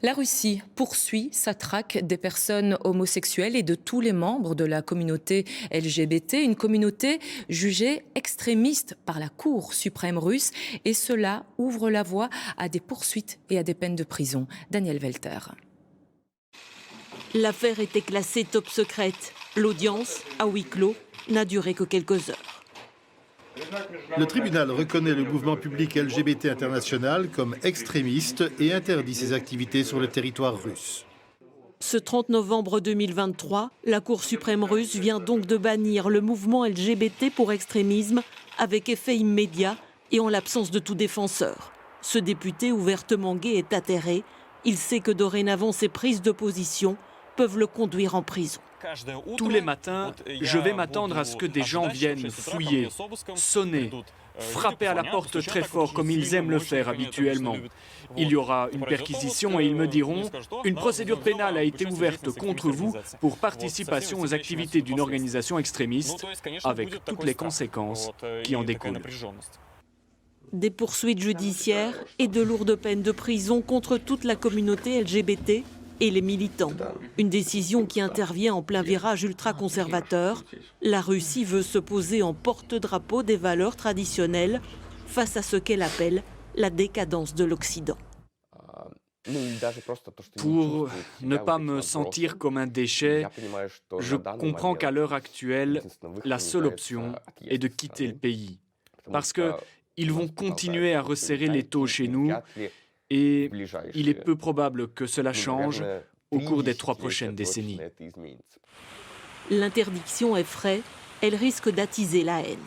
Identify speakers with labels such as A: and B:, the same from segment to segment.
A: La Russie poursuit sa traque des personnes homosexuelles et de tous les membres de la communauté LGBT, une communauté jugée extrémiste par la Cour suprême russe, et cela ouvre la voie à des poursuites et à des peines de prison. Daniel Welter.
B: L'affaire était classée top secrète. L'audience, à huis clos, n'a duré que quelques heures.
C: Le tribunal reconnaît le mouvement public LGBT international comme extrémiste et interdit ses activités sur le territoire russe.
B: Ce 30 novembre 2023, la Cour suprême russe vient donc de bannir le mouvement LGBT pour extrémisme avec effet immédiat et en l'absence de tout défenseur. Ce député ouvertement gay est atterré. Il sait que dorénavant ses prises de position peuvent le conduire en prison.
D: Tous les matins, je vais m'attendre à ce que des gens viennent fouiller, sonner, frapper à la porte très fort comme ils aiment le faire habituellement. Il y aura une perquisition et ils me diront « Une procédure pénale a été ouverte contre vous pour participation aux activités d'une organisation extrémiste, avec toutes les conséquences qui en découlent. »
B: Des poursuites judiciaires et de lourdes peines de prison contre toute la communauté LGBT et les militants. Une décision qui intervient en plein virage ultra-conservateur. La Russie veut se poser en porte-drapeau des valeurs traditionnelles face à ce qu'elle appelle la décadence de l'Occident.
D: Pour ne pas me sentir comme un déchet, je comprends qu'à l'heure actuelle, la seule option est de quitter le pays. Parce qu'ils vont continuer à resserrer l'étau chez nous et il est peu probable que cela change au cours des 3 prochaines décennies.
B: L'interdiction effraie, elle risque d'attiser la haine.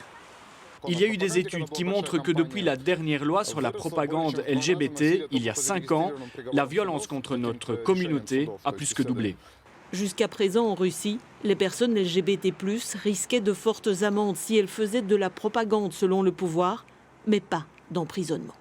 D: Il y a eu des études qui montrent que depuis la dernière loi sur la propagande LGBT, il y a 5 ans, la violence contre notre communauté a plus que doublé.
B: Jusqu'à présent, en Russie, les personnes LGBT+, risquaient de fortes amendes si elles faisaient de la propagande selon le pouvoir, mais pas d'emprisonnement.